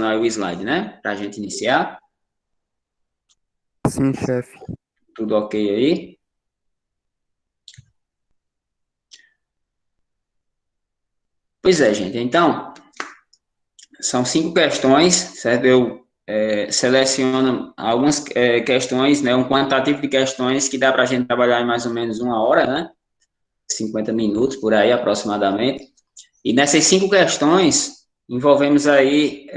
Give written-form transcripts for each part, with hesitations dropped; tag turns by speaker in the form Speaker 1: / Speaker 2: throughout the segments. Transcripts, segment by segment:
Speaker 1: passando aí o slide, né? Para a gente iniciar.
Speaker 2: Sim, chefe.
Speaker 1: Tudo ok aí? Pois é, gente. Então, são 5 questões, certo? Eu seleciono algumas questões, né? Um quantitativo de questões que dá para a gente trabalhar em mais ou menos 1 hora, né? 50 minutos, por aí, aproximadamente. E nessas 5 questões, envolvemos aí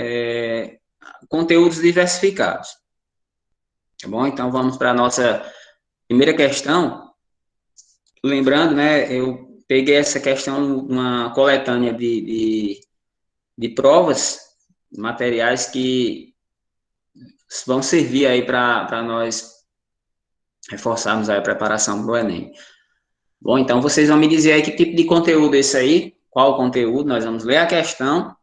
Speaker 1: conteúdos diversificados. Tá bom? Então, vamos para a nossa primeira questão. Lembrando, né, eu peguei essa questão numa coletânea de provas, materiais que vão servir aí para nós reforçarmos aí a preparação para o Enem. Bom, então vocês vão me dizer aí que tipo de conteúdo é esse aí, qual o conteúdo, nós vamos ler a questão,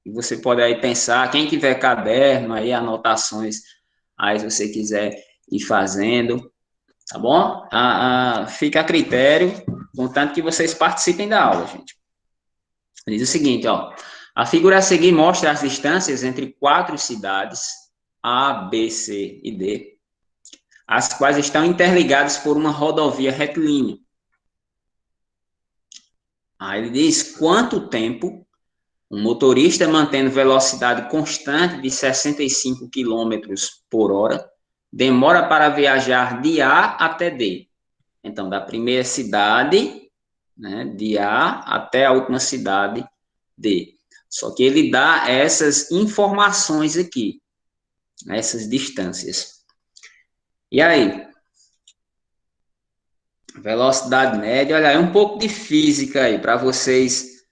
Speaker 1: e você pode aí pensar, quem tiver caderno aí, anotações, aí se você quiser ir fazendo, tá bom? Fica a critério, contanto que vocês participem da aula, gente. Diz o seguinte, ó, a figura a seguir mostra as distâncias entre 4 cidades, A, B, C e D, as quais estão interligadas por uma rodovia retilínea. Aí ele diz quanto tempo um motorista mantendo velocidade constante de 65 quilômetros por hora demora para viajar de A até D. Então, da primeira cidade, né, de A até a última cidade, D. Só que ele dá essas informações aqui, essas distâncias. E aí? Velocidade média, olha, é um pouco de física aí, para vocês,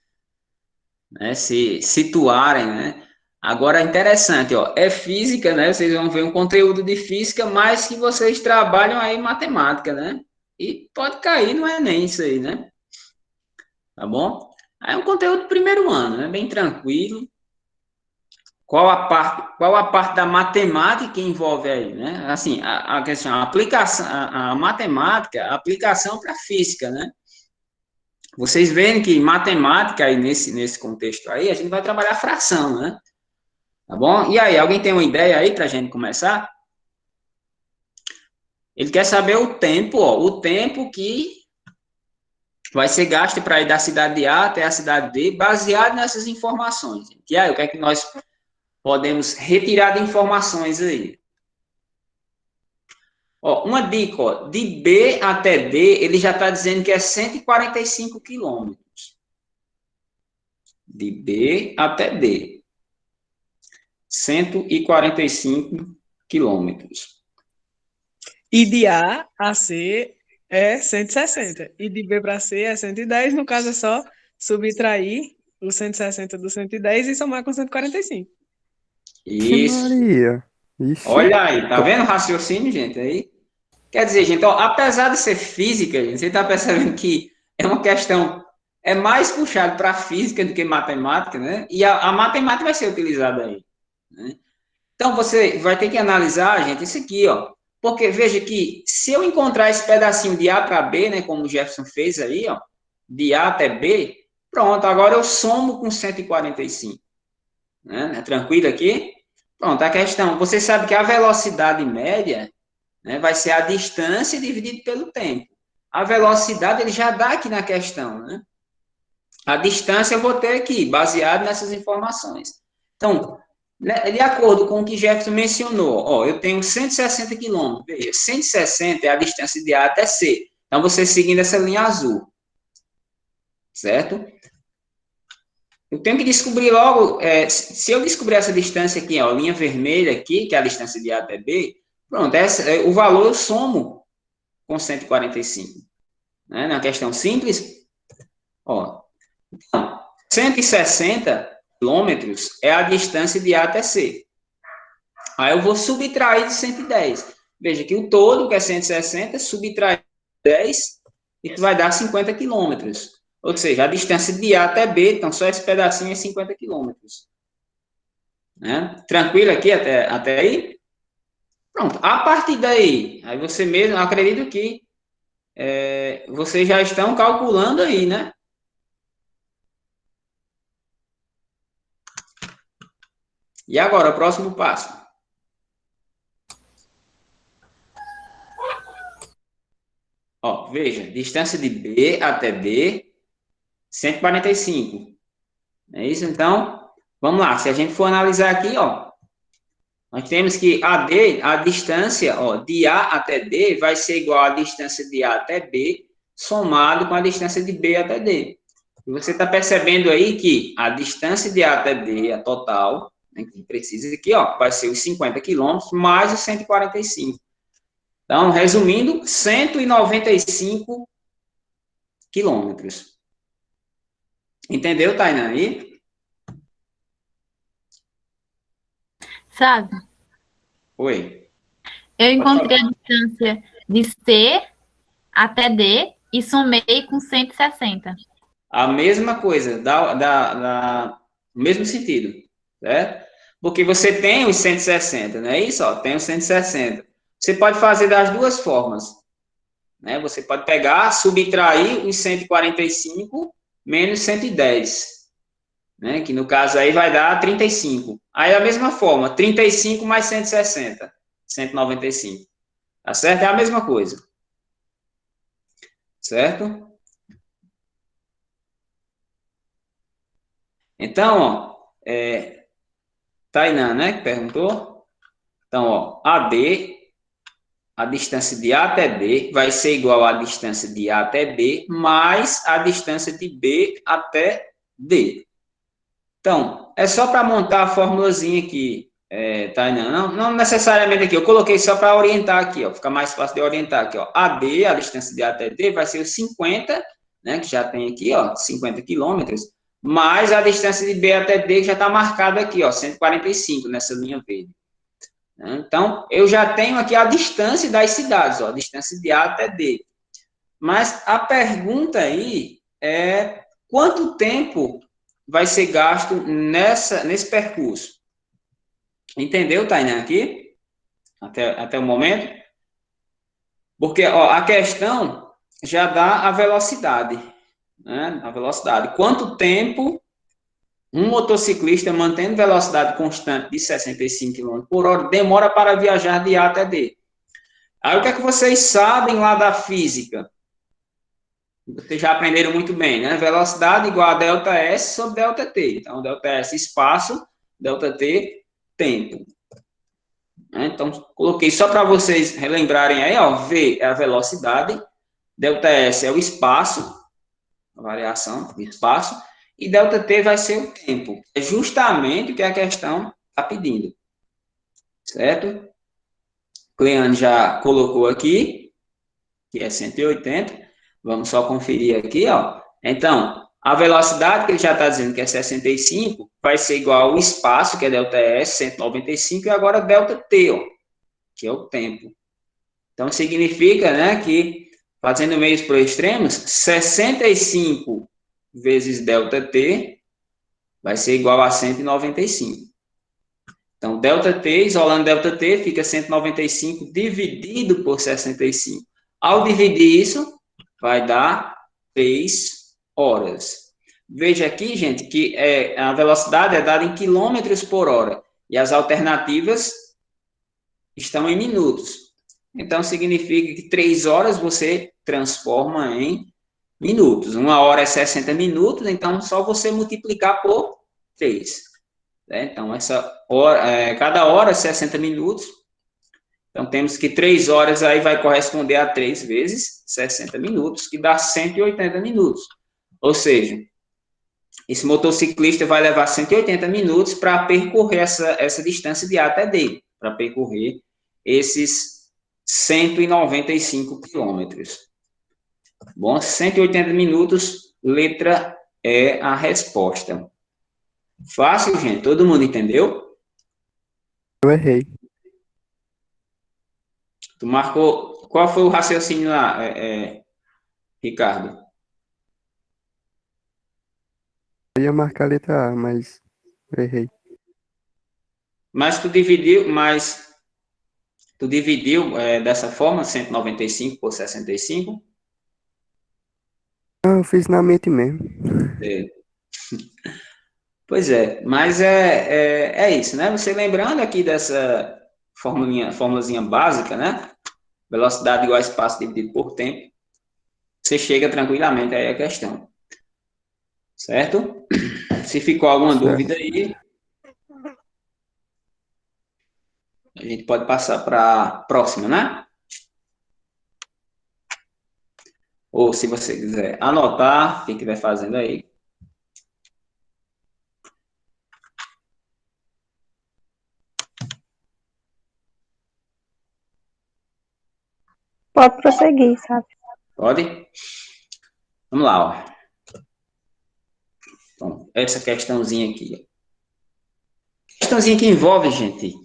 Speaker 1: né, se situarem, né? Agora, é interessante, ó, é física, né? Vocês vão ver um conteúdo de física, mas que vocês trabalham aí matemática, né? E pode cair no Enem isso aí, né? Tá bom? Aí é um conteúdo do primeiro ano, né? Bem tranquilo. Qual a parte da matemática que envolve aí, né? Assim, a questão, a aplicação, a matemática, a aplicação para a física, né? Vocês veem que matemática aí nesse contexto aí, a gente vai trabalhar fração, né? Tá bom? E aí, alguém tem uma ideia aí para a gente começar? Ele quer saber o tempo, ó, o tempo que vai ser gasto para ir da cidade A até a cidade D, baseado nessas informações. E aí, o que é que nós podemos retirar de informações aí? Ó, uma dica, ó, de B até D, ele já está dizendo que é 145 quilômetros. De B até D. 145 quilômetros.
Speaker 3: E de A a C é 160. E de B para C é 110. No caso, é só subtrair o 160 do 110 e somar com 145.
Speaker 2: Que
Speaker 1: Isso.
Speaker 2: Maria. Ixi.
Speaker 1: Olha aí, tá
Speaker 2: Tô-
Speaker 1: vendo o raciocínio, gente? Aí. Quer dizer, gente, ó, apesar de ser física, gente, você está percebendo que é uma questão, é mais puxado para física do que matemática, né? E a matemática vai ser utilizada aí, né? Então, você vai ter que analisar, gente, isso aqui, ó. Porque veja que se eu encontrar esse pedacinho de A para B, né, como o Jefferson fez aí, ó, de A até B, pronto, agora eu somo com 145, né? Tranquilo aqui? Pronto, a questão, você sabe que a velocidade média, né, vai ser a distância dividido pelo tempo. A velocidade ele já dá aqui na questão, né? A distância eu vou ter aqui, baseado nessas informações. Então, né, de acordo com o que Jefferson mencionou, ó, eu tenho 160 quilômetros. Veja, 160 é a distância de A até C. Então, você seguindo essa linha azul, certo? Eu tenho que descobrir logo, se eu descobrir essa distância aqui, ó, linha vermelha aqui, que é a distância de A até B, pronto, o valor eu somo com 145. Né? Na questão simples, ó, 160 quilômetros é a distância de A até C. Aí eu vou subtrair de 110. Veja que o todo, que é 160, subtrair 10, isso vai dar 50 quilômetros. Ou seja, a distância de A até B, então só esse pedacinho é 50 quilômetros. Né? Tranquilo aqui até aí? Pronto. A partir daí, aí você mesmo, acredito que vocês já estão calculando aí, né? E agora, o próximo passo. Ó, veja, distância de B até D, 145. É isso? Então, vamos lá. Se a gente for analisar aqui, ó, nós temos que a distância, ó, de A até D vai ser igual à distância de A até B, somado com a distância de B até D. E você está percebendo aí que a distância de A até D, a total, né, que precisa aqui, ó, vai ser os 50 quilômetros mais os 145. Então, resumindo, 195 quilômetros. Entendeu, Tainan? Aí?
Speaker 4: Sabe?
Speaker 1: Oi.
Speaker 4: Eu
Speaker 1: Pode
Speaker 4: encontrei
Speaker 1: falar.
Speaker 4: a distância de C até D e somei com 160.
Speaker 1: A mesma coisa, no mesmo sentido, certo? Porque você tem os 160, não é isso? Ó, tem os 160. Você pode fazer das duas formas, né? Você pode pegar, subtrair os 145 menos 110, né? Que no caso aí vai dar 35. Aí da mesma forma, 35 mais 160, 195. Tá certo? É a mesma coisa, certo? Então, ó, Tainan, né, que perguntou. Então, ó, AD, a distância de A até B, vai ser igual à distância de A até B, mais a distância de B até D. Então, é só para montar a formulazinha aqui, Tainan. Não necessariamente aqui, eu coloquei só para orientar aqui, ó, fica mais fácil de orientar aqui, ó. AD, a distância de A até D, vai ser os 50, né, que já tem aqui, ó, 50 quilômetros, mais a distância de B até D, que já está marcada aqui, ó, 145, nessa linha verde. Então, eu já tenho aqui a distância das cidades, ó, a distância de A até D. Mas a pergunta aí é quanto tempo vai ser gasto nesse percurso? Entendeu, Tainá, aqui? Até o momento? Porque ó, a questão já dá a velocidade, né? A velocidade. Quanto tempo um motociclista mantendo velocidade constante de 65 km por hora demora para viajar de A até D? Aí o que é que vocês sabem lá da física? Vocês já aprenderam muito bem, né? Velocidade igual a delta S sobre delta T. Então, delta S, espaço, delta T, tempo. Então, coloquei só para vocês relembrarem aí, ó, V é a velocidade, delta S é o espaço, a variação de espaço, e delta T vai ser o tempo. É justamente o que a questão está pedindo. Certo? Cleane já colocou aqui, que é 180. Vamos só conferir aqui, ó. Então, a velocidade que ele já está dizendo que é 65 vai ser igual ao espaço, que é delta S, 195, e agora delta T, ó, que é o tempo. Então, significa, né, que, fazendo meios por extremos, 65 vezes delta T vai ser igual a 195. Então, delta T, isolando delta T, fica 195 dividido por 65. Ao dividir isso, vai dar 3 horas. Veja aqui, gente, que a velocidade é dada em quilômetros por hora. E as alternativas estão em minutos. Então, significa que 3 horas você transforma em minutos. 1 hora é 60 minutos, então só você multiplicar por 3. Né? Então, cada hora é 60 minutos. Então, temos que 3 horas aí vai corresponder a 3 vezes 60 minutos, que dá 180 minutos. Ou seja, esse motociclista vai levar 180 minutos para percorrer essa distância de A até D, para percorrer esses 195 quilômetros. Bom, 180 minutos, letra é a resposta. Fácil, gente? Todo mundo entendeu?
Speaker 2: Eu errei.
Speaker 1: Tu marcou. Qual foi o raciocínio lá, Ricardo?
Speaker 2: Eu ia marcar a letra A, mas eu errei.
Speaker 1: Mas tu dividiu dessa forma, 195 por 65?
Speaker 2: Ah, eu fiz na mente mesmo.
Speaker 1: É. Pois é, mas é isso, né? Você lembrando aqui dessa formulazinha básica, né? Velocidade igual a espaço dividido por tempo, você chega tranquilamente aí a questão, certo? Se ficou alguma
Speaker 2: Certo.
Speaker 1: dúvida aí, a gente pode passar para a próxima, né? Ou se você quiser anotar, quem estiver fazendo aí.
Speaker 5: Pode prosseguir, sabe?
Speaker 1: Pode? Vamos lá, ó. Então, essa questãozinha aqui, ó. Questãozinha que envolve, gente.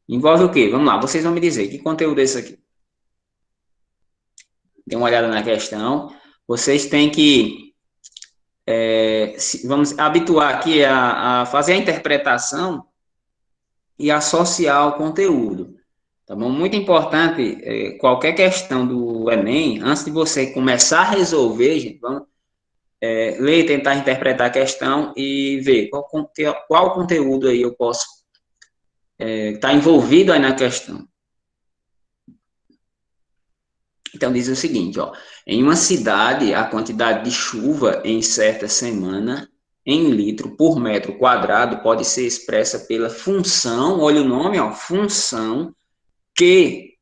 Speaker 1: Envolve o quê? Vamos lá, vocês vão me dizer, que conteúdo é esse aqui? Dê uma olhada na questão. Vocês têm que, vamos habituar aqui a fazer a interpretação e associar ao conteúdo. Tá bom? Muito importante, qualquer questão do Enem, antes de você começar a resolver, gente, vamos ler, tentar interpretar a questão e ver qual conteúdo aí eu posso estar envolvido aí na questão. Então, diz o seguinte, ó, em uma cidade, a quantidade de chuva em certa semana, em litro por metro quadrado, pode ser expressa pela função, olha o nome, ó, função Q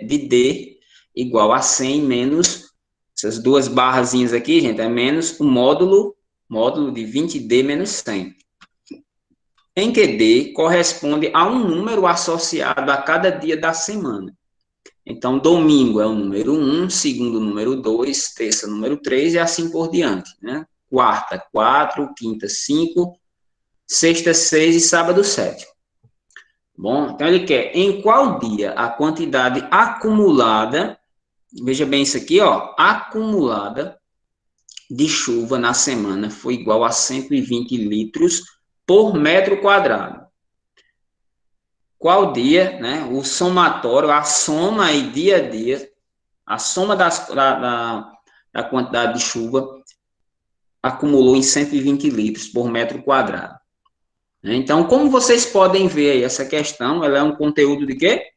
Speaker 1: de D igual a 100 menos, essas duas barrazinhas aqui, gente, é menos o módulo de 20D menos 100. Em que D corresponde a um número associado a cada dia da semana. Então, domingo é o número 1, segundo o número 2, terça número 3 e assim por diante, né? Quarta, 4, quinta, 5, sexta, 6 e sábado, 7. Bom, então ele quer em qual dia a quantidade acumulada, veja bem isso aqui, ó, acumulada de chuva na semana foi igual a 120 litros por metro quadrado. Qual dia, né, o somatório, a soma aí dia a dia, a soma da quantidade de chuva acumulou em 120 litros por metro quadrado. Então, como vocês podem ver aí, essa questão, ela é um conteúdo de quê?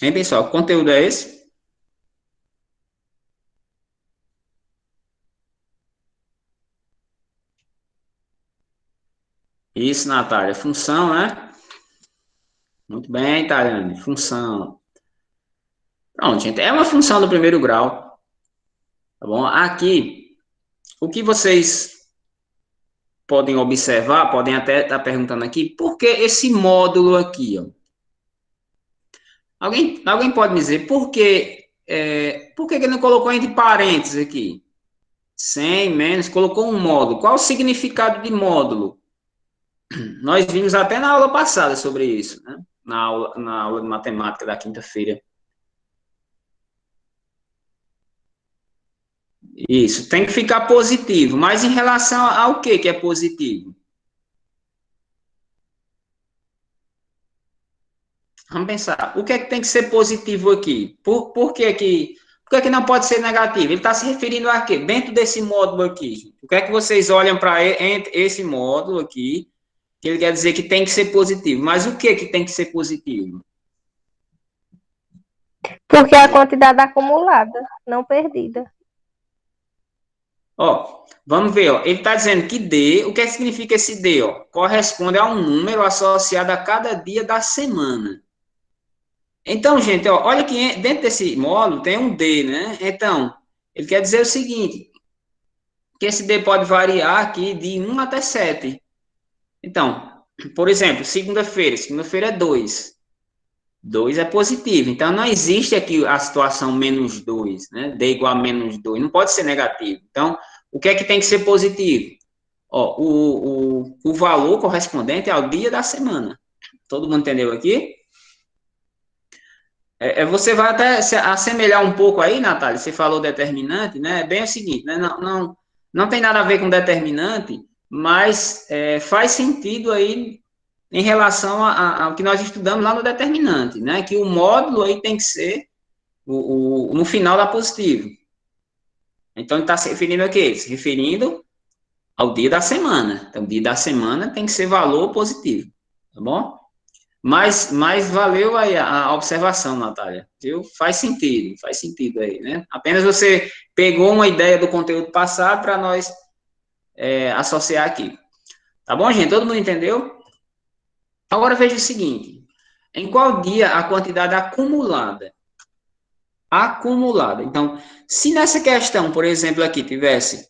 Speaker 1: Hein, pessoal? Que conteúdo é esse? Isso, Natália. Função, né? Muito bem, Tariane. Função. Pronto, gente. É uma função do primeiro grau. Tá bom? Aqui, o que vocês podem observar, podem até estar perguntando aqui, por que esse módulo aqui, ó? Alguém pode me dizer por que ele não colocou entre parênteses aqui? 100 menos, colocou um módulo. Qual o significado de módulo? Nós vimos até na aula passada sobre isso, né? Na aula de matemática da quinta-feira. Isso, tem que ficar positivo. Mas em relação ao que é positivo? Vamos pensar, o que é que tem que ser positivo aqui? Por que não pode ser negativo? Ele está se referindo a quê? Dentro desse módulo aqui. O que é que vocês olham para esse módulo aqui, que ele quer dizer que tem que ser positivo? Mas o que tem que ser positivo?
Speaker 5: Porque a quantidade acumulada, não perdida.
Speaker 1: Ó, vamos ver, ó. Ele está dizendo que D, o que significa esse D? Ó? Corresponde a um número associado a cada dia da semana. Então, gente, ó, olha que dentro desse módulo tem um D, né? Então, ele quer dizer o seguinte, que esse D pode variar aqui de 1 até 7. Então, por exemplo, segunda-feira é 2. 2 é positivo, então não existe aqui a situação menos 2, né? D igual a menos 2, não pode ser negativo. Então, o que é que tem que ser positivo? Ó, o valor correspondente ao dia da semana. Todo mundo entendeu aqui? Você vai até se assemelhar um pouco aí, Natália, você falou determinante, né? É bem o seguinte, né? Não tem nada a ver com determinante, mas faz sentido aí em relação ao que nós estudamos lá no determinante, né? Que o módulo aí tem que ser no final da positivo. Então, ele está se referindo a quê? Se referindo ao dia da semana. Então, o dia da semana tem que ser valor positivo, tá bom? Mas valeu aí a observação, Natália, viu? Faz sentido aí, né? Apenas você pegou uma ideia do conteúdo passado para nós associar aqui. Tá bom, gente? Todo mundo entendeu? Agora veja o seguinte, em qual dia a quantidade acumulada? Então, se nessa questão, por exemplo, aqui tivesse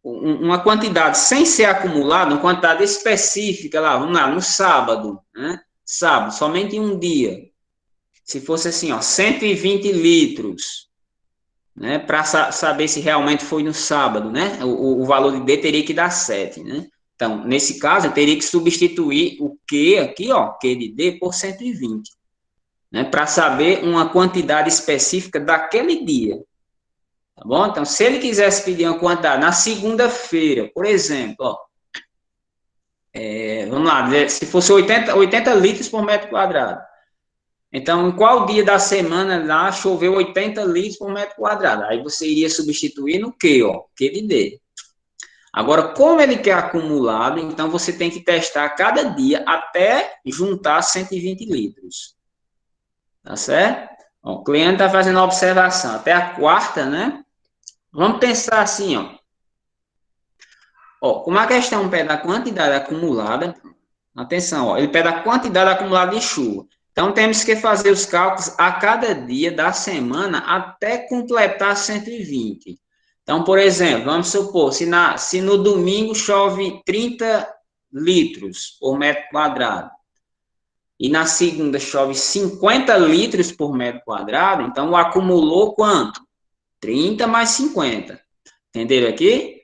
Speaker 1: uma quantidade sem ser acumulada, uma quantidade específica lá, vamos lá, no sábado, né? Sábado, somente em um dia. Se fosse assim, ó, 120 litros, né? Para saber se realmente foi no sábado, né? O valor de D teria que dar 7, né? Então, nesse caso, eu teria que substituir o Q aqui, ó, Q de D por 120, né? Para saber uma quantidade específica daquele dia. Tá bom? Então, se ele quisesse pedir uma quantidade na segunda-feira, por exemplo, ó, vamos lá, se fosse 80 litros por metro quadrado. Então, em qual dia da semana lá choveu 80 litros por metro quadrado? Aí você iria substituir no Q, ó, Q de D. Agora, como ele quer acumulado, então você tem que testar cada dia até juntar 120 litros. Tá certo? Ó, o cliente está fazendo a observação até a quarta, né? Vamos pensar assim, ó. Ó, como a questão pede a quantidade acumulada, atenção, ó, ele pede a quantidade acumulada de chuva. Então, temos que fazer os cálculos a cada dia da semana até completar 120. Então, por exemplo, vamos supor, se no domingo chove 30 litros por metro quadrado, e na segunda chove 50 litros por metro quadrado, então acumulou quanto? 30 mais 50. Entenderam aqui?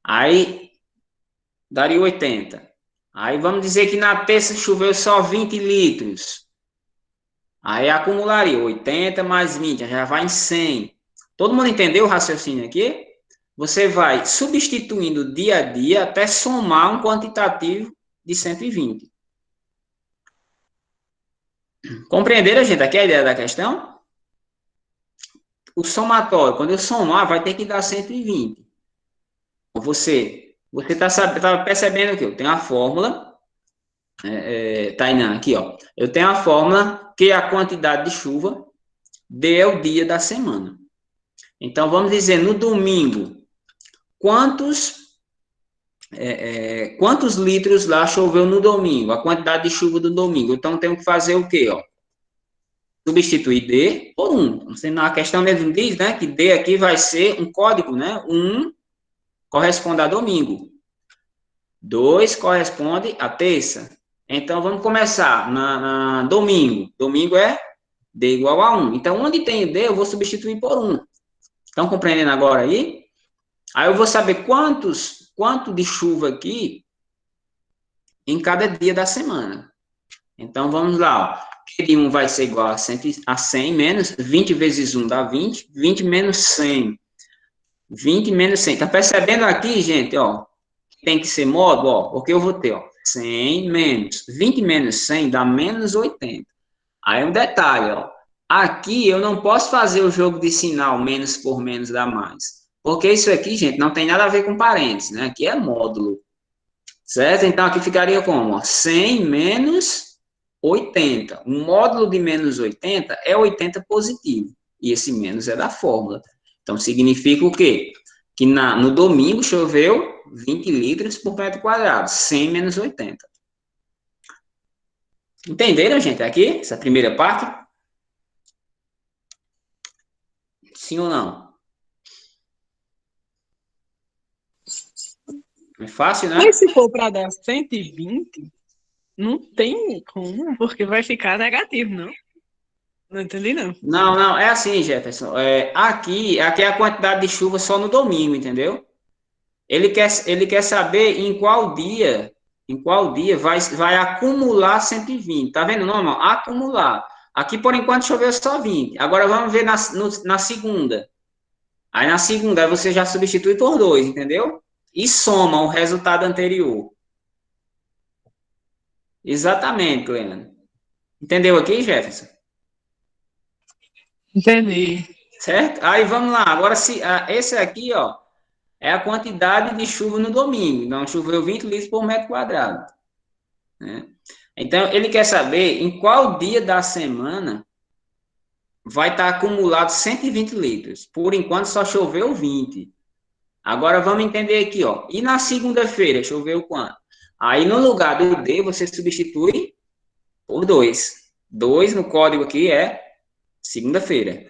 Speaker 1: Aí, daria 80. Aí, vamos dizer que na terça choveu só 20 litros. Aí, acumularia 80 mais 20, já vai em 100. Todo mundo entendeu o raciocínio aqui? Você vai substituindo dia a dia até somar um quantitativo de 120. Compreenderam, gente, aqui a ideia da questão? O somatório, quando eu somar, vai ter que dar 120. Você tá percebendo que eu tenho a fórmula, Tainan, aqui, ó. Eu tenho a fórmula que é a quantidade de chuva, D é o dia da semana. Então, vamos dizer, no domingo, quantos litros lá choveu no domingo? A quantidade de chuva do domingo. Então, tenho que fazer o quê, ó? Substituir D por 1. Na questão mesmo diz, né, que D aqui vai ser um código, né? 1 corresponde a domingo. 2 corresponde a terça. Então, vamos começar na domingo. Domingo é D igual a 1. Então, onde tem D, eu vou substituir por 1. Estão compreendendo agora aí? Aí eu vou saber quanto de chuva aqui em cada dia da semana. Então, vamos lá, ó. Q de 1 vai ser igual a 100 menos 20 vezes 1 dá 20, 20 menos 100. 20 menos 100. Tá percebendo aqui, gente, ó? Tem que ser módulo, ó, porque eu vou ter, ó, 100 menos 20 menos 100 dá menos 80. Aí um detalhe, ó. Aqui eu não posso fazer o jogo de sinal menos por menos dá mais. Porque isso aqui, gente, não tem nada a ver com parênteses, né? Aqui é módulo. Certo? Então, aqui ficaria como? Ó, 100 menos 80. O módulo de menos 80 é 80 positivo. E esse menos é da fórmula. Então, significa o quê? Que no domingo choveu 20 litros por metro quadrado. 100 menos 80. Entenderam, gente, aqui? Essa primeira parte? Sim ou não? É fácil, né?
Speaker 3: Mas se for para dar 120, não tem como, porque vai ficar negativo, não? Não entendi, não.
Speaker 1: Não, é assim, Jefferson. Aqui é a quantidade de chuva só no domingo, entendeu? Ele quer saber em qual dia vai acumular 120. Tá vendo, não, irmão? Acumular. Aqui, por enquanto, choveu só 20. Agora, vamos ver na segunda. Aí, na segunda, aí você já substitui por 2, entendeu? E soma o resultado anterior. Exatamente, Cleana. Entendeu aqui, Jefferson?
Speaker 3: Entendi.
Speaker 1: Certo? Aí vamos lá. Agora, esse aqui, ó, é a quantidade de chuva no domingo. Então, choveu 20 litros por metro quadrado. Né? Então, ele quer saber em qual dia da semana vai estar acumulado 120 litros. Por enquanto, só choveu 20. Agora, vamos entender aqui, ó. E na segunda-feira, choveu quanto? Aí, no lugar do D, você substitui por 2. 2 no código aqui é segunda-feira.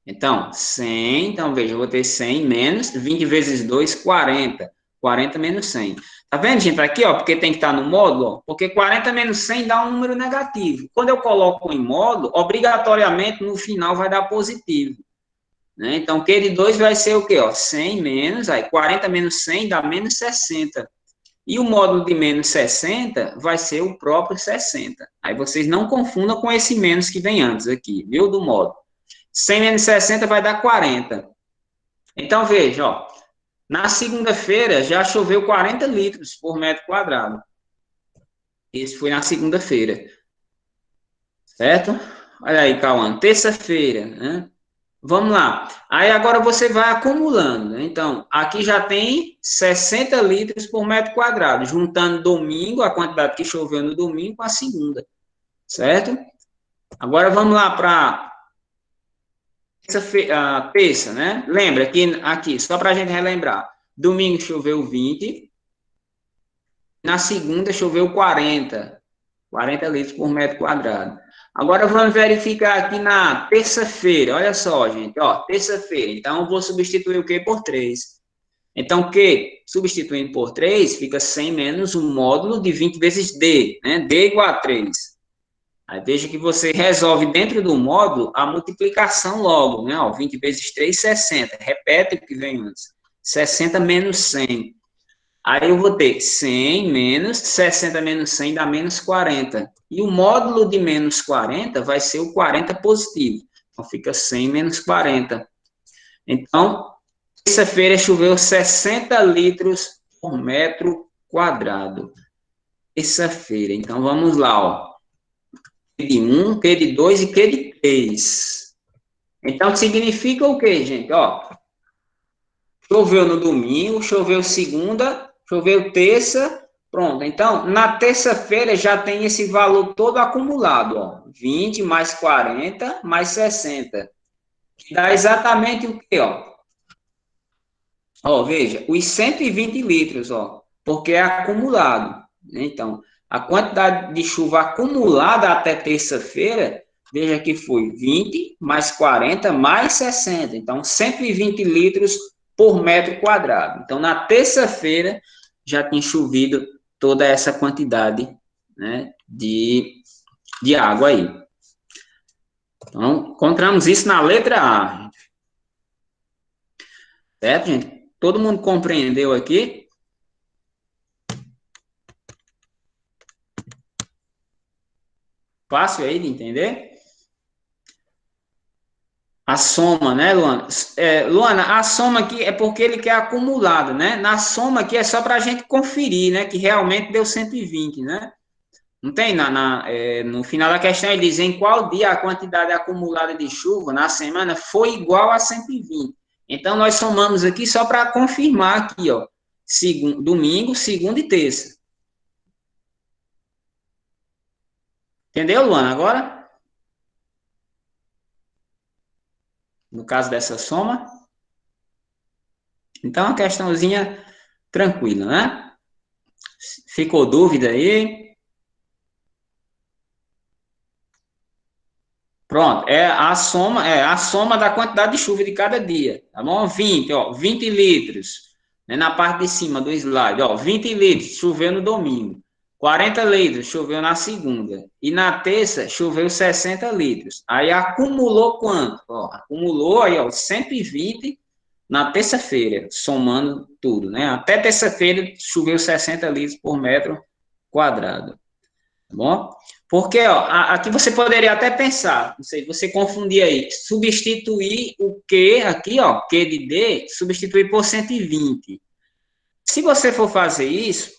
Speaker 1: Então, 100, então veja, eu vou ter 100 menos 20 vezes 2, 40. 40 menos 100. Tá vendo, gente? Aqui, ó, porque tem que estar no módulo, ó, porque 40 menos 100 dá um número negativo. Quando eu coloco em módulo, obrigatoriamente no final vai dar positivo. Né? Então, Q de 2 vai ser o quê? Ó? 100 menos, aí 40 menos 100 dá menos 60. E o módulo de menos 60 vai ser o próprio 60. Aí vocês não confundam com esse menos que vem antes aqui, viu? Do módulo. 100 menos 60 vai dar 40. Então, veja, ó. Na segunda-feira já choveu 40 litros por metro quadrado. Esse foi na segunda-feira. Certo? Olha aí, Cauã. Terça-feira, né? Vamos lá. Aí agora você vai acumulando. Né? Então, aqui já tem 60 litros por metro quadrado, juntando domingo, a quantidade que choveu no domingo, com a segunda. Certo? Agora vamos lá para terça, né? Lembra que aqui, só para a gente relembrar, domingo choveu 20, na segunda choveu 40 litros por metro quadrado. Agora vamos verificar aqui na terça-feira, olha só, gente, ó, terça-feira, então eu vou substituir o Q por 3. Então, Q, substituindo por 3, fica 100 menos o módulo de 20 vezes D, né? D igual a 3. Aí veja que você resolve dentro do módulo a multiplicação logo, né? Ó, 20 vezes 3, 60. Repete o que vem antes. 60 menos 100. Aí eu vou ter 100 menos 60 menos 100 dá menos 40. E o módulo de menos 40 vai ser o 40 positivo. Então fica 100 menos 40. Então, terça-feira choveu 60 litros por metro quadrado. Terça-feira. Então vamos lá, ó. Q de 1, Q de 2 e Q de 3. Então, significa o quê, gente? Ó, choveu no domingo, choveu segunda, choveu terça, pronto. Então, na terça-feira já tem esse valor todo acumulado, ó. 20 mais 40 mais 60. Que dá exatamente o quê, ó? Ó, veja, os 120 litros, ó, porque é acumulado. Né? Então, a quantidade de chuva acumulada até terça-feira, veja que foi 20 mais 40 mais 60. Então, 120 litros por metro quadrado. Então, na terça-feira, já tinha chovido toda essa quantidade, né, de água aí. Então, encontramos isso na letra A. Certo, gente? Todo mundo compreendeu aqui? Fácil aí de entender? A soma, né, Luana? Luana, a soma aqui é porque ele quer acumulado, né? Na soma aqui é só para a gente conferir, né? Que realmente deu 120, né? Não tem? No final da questão ele diz em qual dia a quantidade acumulada de chuva na semana foi igual a 120. Então, nós somamos aqui só para confirmar aqui, ó. Domingo, segunda e terça. Entendeu, Luana, agora? No caso dessa soma. Então, uma questãozinha tranquila, né? Ficou dúvida aí? Pronto, é a soma da quantidade de chuva de cada dia, tá bom? 20, ó, 20 litros, né, na parte de cima do slide, ó, 20 litros, choveu no domingo, 40 litros, choveu na segunda, e na terça, choveu 60 litros, aí acumulou quanto? Ó, acumulou aí, ó, 120 na terça-feira, somando tudo, né? Até terça-feira, choveu 60 litros por metro quadrado, tá bom? Porque, ó, aqui você poderia até pensar, não sei, você confundir aí, substituir o Q aqui, ó, Q de D, substituir por 120. Se você for fazer isso,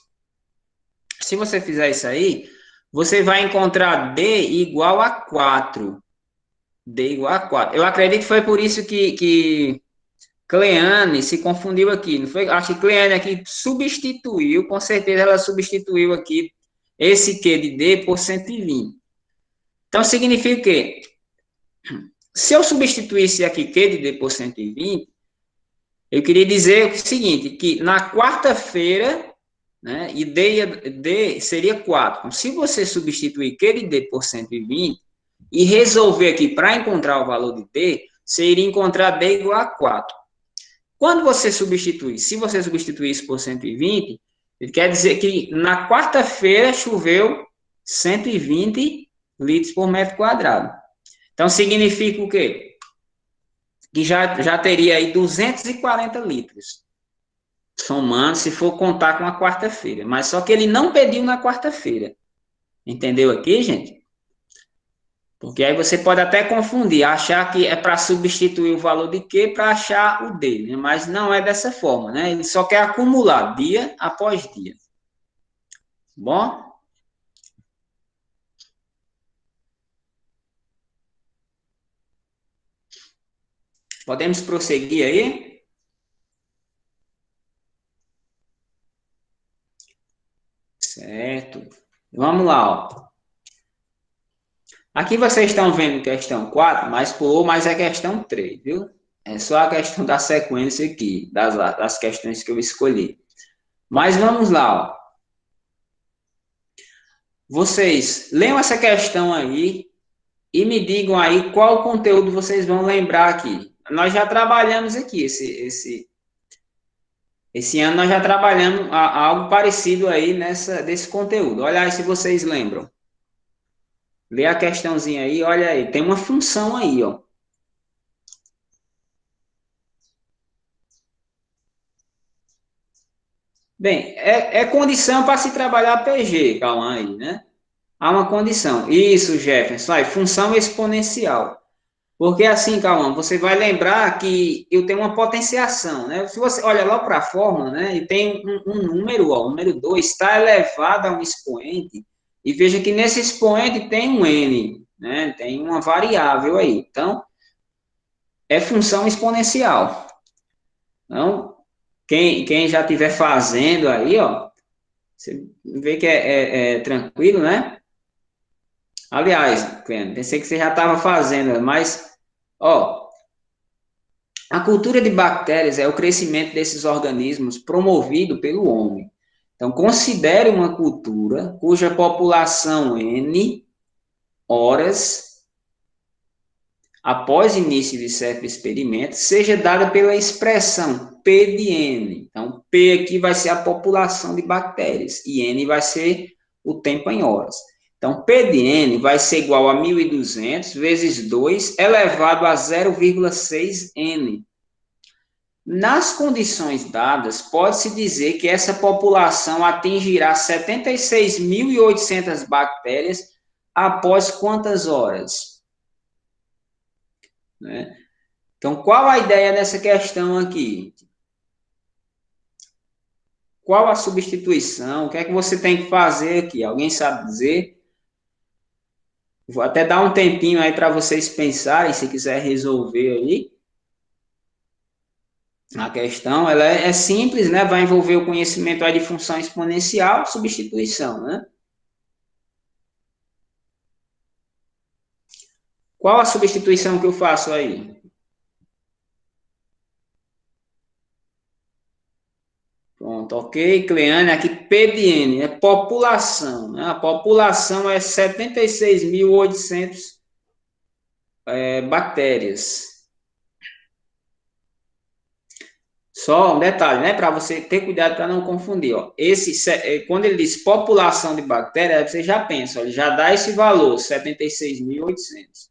Speaker 1: se você fizer isso aí, você vai encontrar D igual a 4. D igual a 4. Eu acredito que foi por isso que Cleane se confundiu aqui, não foi? Acho que Cleane aqui substituiu, com certeza ela substituiu aqui esse Q de D por 120. Então, significa o quê? Se eu substituísse aqui Q de D por 120, eu queria dizer o seguinte, que na quarta-feira, né, e D seria 4. Então, se você substituir Q de D por 120 e resolver aqui para encontrar o valor de D, você iria encontrar D igual a 4. Quando você substituir, se você substituir isso por 120, ele quer dizer que na quarta-feira choveu 120 litros por metro quadrado. Então, significa o quê? Que já teria aí 240 litros, somando, se for contar com a quarta-feira. Mas só que ele não pediu na quarta-feira. Entendeu aqui, gente? Porque aí você pode até confundir, achar que é para substituir o valor de Q para achar o D, né? Mas não é dessa forma, né? Ele só quer acumular dia após dia. Bom? Podemos prosseguir aí? Certo. Vamos lá, ó. Aqui vocês estão vendo questão 4, mas pulou, mas é questão 3, viu? É só a questão da sequência aqui, das questões que eu escolhi. Mas vamos lá, ó. Vocês leiam essa questão aí e me digam aí qual conteúdo vocês vão lembrar aqui. Nós já trabalhamos aqui, esse ano nós já trabalhamos algo parecido aí desse conteúdo. Olha aí se vocês lembram. Lê a questãozinha aí, olha aí, tem uma função aí, ó. Bem, é condição para se trabalhar PG, calma aí, né? Há uma condição. Isso, Jefferson, aí, função exponencial. Porque assim, Cauã, você vai lembrar que eu tenho uma potenciação, né? Se você olha lá para a fórmula, né, e tem um número, ó, o número 2 está elevado a um expoente, e veja que nesse expoente tem um n, né? Tem uma variável aí. Então, é função exponencial. Então, quem já estiver fazendo aí, ó, você vê que é tranquilo, né? Aliás, pensei que você já estava fazendo, mas, ó, a cultura de bactérias é o crescimento desses organismos promovido pelo homem. Então, considere uma cultura cuja população N horas após início de certo experimento seja dada pela expressão P de N. Então, P aqui vai ser a população de bactérias e N vai ser o tempo em horas. Então, P de N vai ser igual a 1.200 vezes 2 elevado a 0,6 N. Nas condições dadas, pode-se dizer que essa população atingirá 76.800 bactérias após quantas horas? Né? Então, qual a ideia dessa questão aqui? Qual a substituição? O que é que você tem que fazer aqui? Alguém sabe dizer? Vou até dar um tempinho aí para vocês pensarem, se quiser resolver aí. A questão, ela é simples, né? Vai envolver o conhecimento aí de função exponencial, substituição, né? Qual a substituição que eu faço aí? Pronto, ok, Cleane, aqui P de N, é população, né? A população é 76.800 bactérias. Só um detalhe, né, para você ter cuidado para não confundir, ó. Quando ele diz população de bactérias, você já pensa, ó, ele já dá esse valor, 76.800,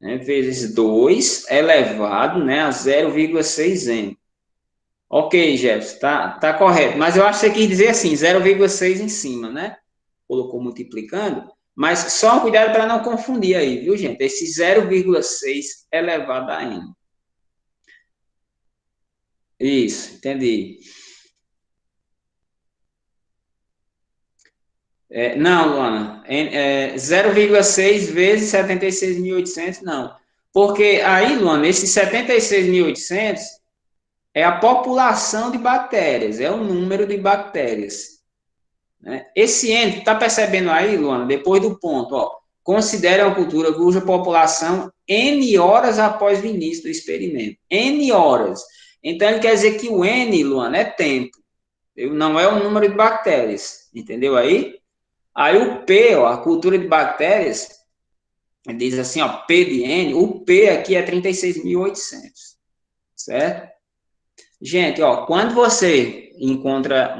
Speaker 1: né, vezes 2 elevado, né, a 0,6 N. Ok, Jefferson, tá correto. Mas eu acho que você quis dizer assim, 0,6 em cima, né? Colocou multiplicando. Mas só um cuidado para não confundir aí, viu, gente? Esse 0,6 elevado a N. Isso, entendi. Não, Luana, 0,6 vezes 76.800, não. Porque aí, Luana, esses 76.800 é a população de bactérias, é o número de bactérias. Né? Esse N, tá percebendo aí, Luana, depois do ponto, ó, considera uma cultura cuja população N horas após o início do experimento. N horas. Então, ele quer dizer que o N, Luana, é tempo. Não é o número de bactérias. Entendeu aí? Aí o P, ó, a cultura de bactérias, diz assim, ó, P de N, o P aqui é 36.800, certo? Gente, ó, quando você encontra,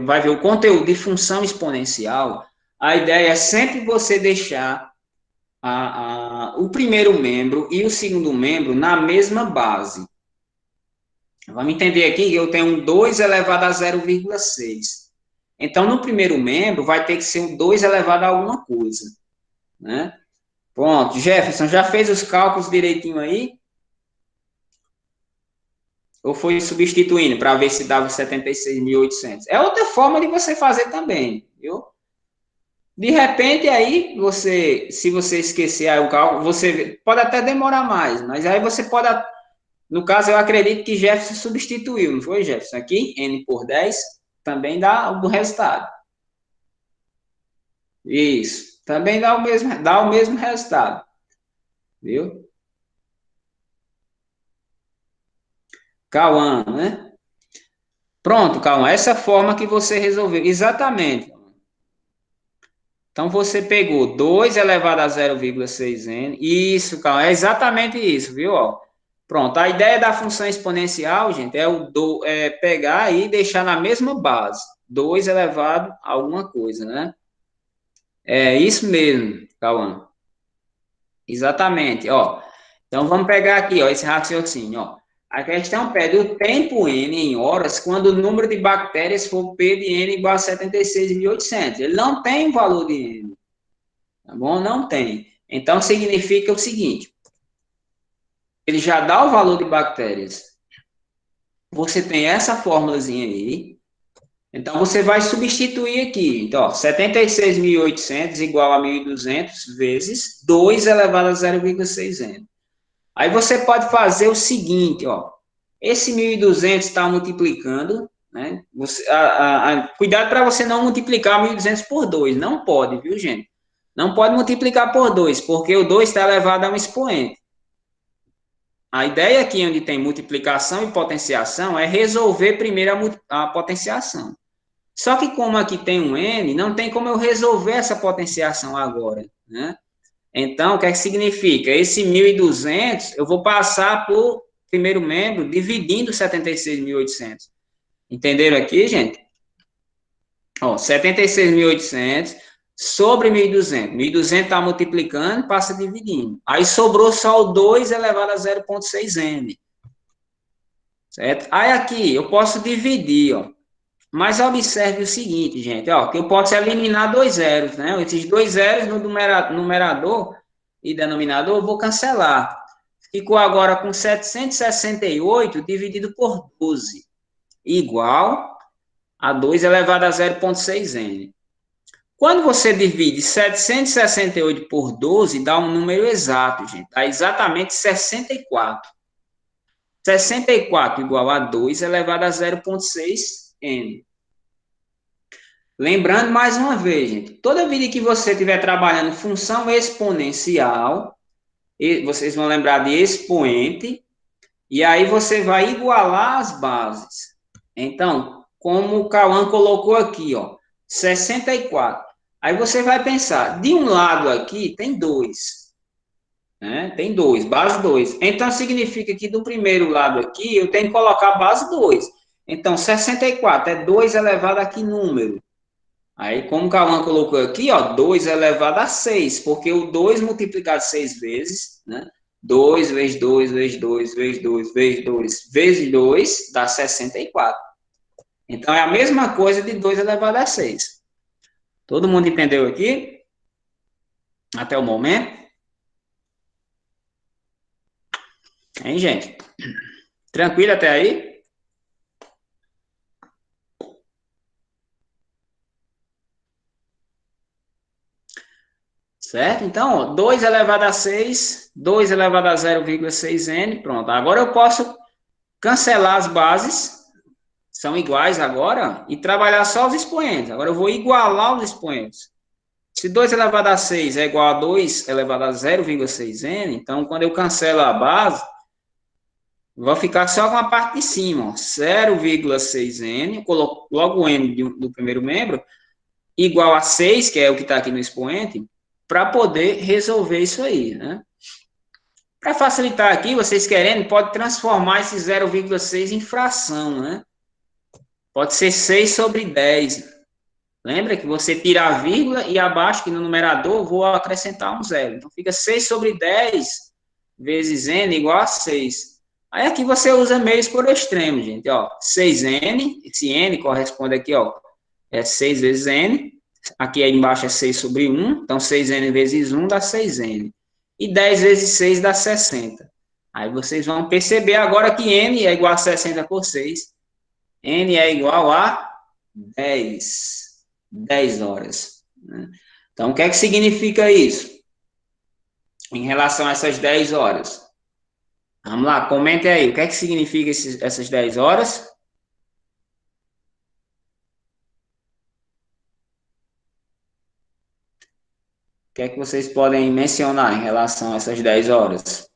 Speaker 1: vai ver o conteúdo de função exponencial, a ideia é sempre você deixar o primeiro membro e o segundo membro na mesma base. Vamos entender aqui que eu tenho um 2 elevado a 0,6. Então, no primeiro membro, vai ter que ser um 2 elevado a alguma coisa, né? Pronto, Jefferson, já fez os cálculos direitinho aí? Ou foi substituindo para ver se dava 76.800? É outra forma de você fazer também, viu? De repente, aí, se você esquecer aí o cálculo, você pode até demorar mais, mas aí você pode, no caso, eu acredito que Jefferson substituiu, não foi, Jefferson? Aqui, N por 10, também dá o resultado. Isso, também dá o mesmo resultado, viu? Cauã, né? Pronto, Cauã, essa forma que você resolveu, exatamente. Então, você pegou 2 elevado a 0,6n. Isso, calma, é exatamente isso, viu? Ó, pronto, a ideia da função exponencial, gente, é pegar e deixar na mesma base. 2 elevado a alguma coisa, né? É isso mesmo, Cauã. Exatamente, ó. Então, vamos pegar aqui, ó, esse raciocínio, ó. A questão pede o tempo n em horas quando o número de bactérias for P de n igual a 76.800. Ele não tem o valor de n. Tá bom? Não tem. Então, significa o seguinte: ele já dá o valor de bactérias. Você tem essa formulazinha aí. Então, você vai substituir aqui. Então, ó, 76.800 igual a 1.200 vezes 2 elevado a 0,6n. Aí você pode fazer o seguinte, ó. Esse 1.200 está multiplicando, né? Cuidado para você não multiplicar 1.200 por 2. Não pode, viu, gente? Não pode multiplicar por 2, porque o 2 está elevado a um expoente. A ideia aqui, onde tem multiplicação e potenciação, é resolver primeiro a potenciação. Só que como aqui tem um n, não tem como eu resolver essa potenciação agora, né? Então, o que é que significa? Esse 1.200, eu vou passar por primeiro membro, dividindo 76.800. Entenderam aqui, gente? Ó, 76.800 sobre 1.200. 1.200 está multiplicando, passa dividindo. Aí sobrou só o 2 elevado a 0,6n. Certo? Aí aqui, eu posso dividir, ó. Mas observe o seguinte, gente, ó, que eu posso eliminar 2 zeros, né? Esses 2 zeros no numerador e denominador eu vou cancelar. Ficou agora com 768 dividido por 12, igual a 2 elevado a 0,6n. Quando você divide 768 por 12, dá um número exato, gente. Dá exatamente 64. 64 igual a 2 elevado a 0,6n. Lembrando mais uma vez, gente, toda vida que você estiver trabalhando função exponencial, vocês vão lembrar de expoente, e aí você vai igualar as bases. Então, como o Cauã colocou aqui, ó, 64. Aí você vai pensar, de um lado aqui tem 2, né? Tem 2, base 2. Então, significa que do primeiro lado aqui, eu tenho que colocar a base 2. Então, 64 é 2 elevado a que número? Aí, como o Cauã colocou aqui, ó, 2 elevado a 6, porque o 2 multiplicado 6 vezes, né? 2 vezes 2 vezes 2 vezes 2 vezes 2 vezes 2 dá 64. Então, é a mesma coisa de 2 elevado a 6. Todo mundo entendeu aqui? Até o momento? Hein, gente? Tranquilo até aí? Certo? Então, ó, 2 elevado a 6, 2 elevado a 0,6n, pronto. Agora eu posso cancelar as bases, são iguais agora, e trabalhar só os expoentes. Agora eu vou igualar os expoentes. Se 2 elevado a 6 é igual a 2 elevado a 0,6n, então quando eu cancelo a base, vou ficar só com a parte de cima, ó, 0,6n, coloco logo o n do primeiro membro, igual a 6, que é o que está aqui no expoente, para poder resolver isso aí, né? Para facilitar aqui, vocês querendo, pode transformar esse 0,6 em fração, né? Pode ser 6 sobre 10. Lembra que você tira a vírgula e abaixo, que no numerador, vou acrescentar um zero. Então, fica 6 sobre 10 vezes n igual a 6. Aí aqui você usa meios por extremo, gente. Ó, 6n, esse n corresponde aqui, ó, é 6 vezes n. Aqui embaixo é 6 sobre 1, então 6n vezes 1 dá 6n. E 10 vezes 6 dá 60. Aí vocês vão perceber agora que n é igual a 60 por 6. N é igual a 10. 10 horas. Né? Então, o que é que significa isso? Em relação a essas 10 horas. Vamos lá, comente aí. O que é que significa essas 10 horas? O que é que vocês podem mencionar em relação a essas 10 horas?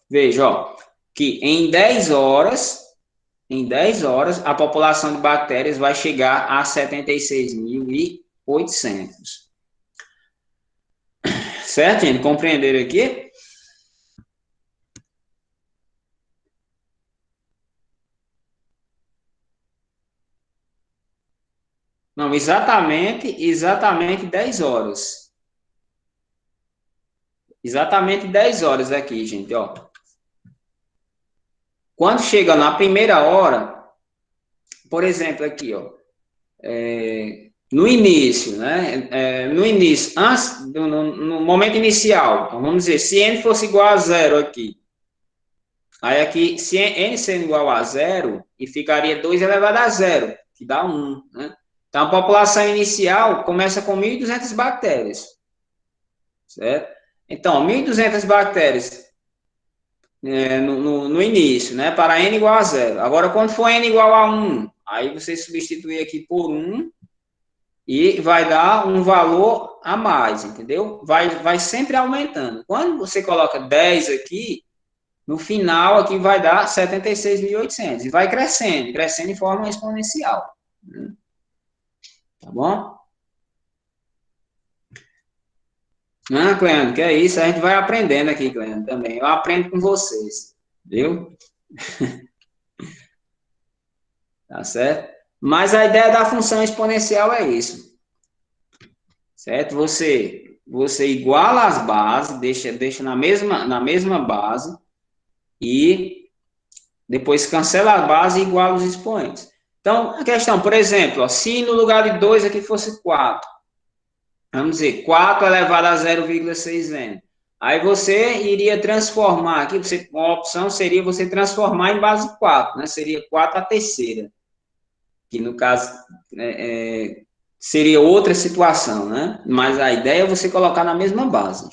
Speaker 1: Veja, ó, que em 10 horas, a população de bactérias vai chegar a 76.800. Certo, gente? Compreenderam aqui? Não, exatamente 10 horas. Exatamente 10 horas aqui, gente, ó. Quando chega na primeira hora, por exemplo, aqui, ó, no início, né? No início, antes, no momento inicial, então vamos dizer, se n fosse igual a 0 aqui, aí aqui, se n sendo igual a 0, e ficaria 2 elevado a 0, que dá 1, né? Então, a população inicial começa com 1.200 bactérias, certo? Então, 1.200 bactérias no início, né? Para n igual a 0. Agora, quando for n igual a 1, aí você substitui aqui por 1 e vai dar um valor a mais, entendeu? Vai sempre aumentando. Quando você coloca 10 aqui, no final aqui vai dar 76.800 e vai crescendo de forma exponencial. Né? Tá bom? Ah, Cleandro, que é isso? A gente vai aprendendo aqui, Cleandro, também. Eu aprendo com vocês, viu? Tá certo? Mas a ideia da função exponencial é isso. Certo? Você iguala as bases, deixa na mesma base e depois cancela a base e iguala os expoentes. Então, a questão, por exemplo, ó, se no lugar de 2 aqui fosse 4, vamos dizer, 4 elevado a 0,6n. Aí você iria transformar aqui, uma opção seria você transformar em base 4, né? Seria 4 a terceira. Que no caso seria outra situação, né? Mas a ideia é você colocar na mesma base.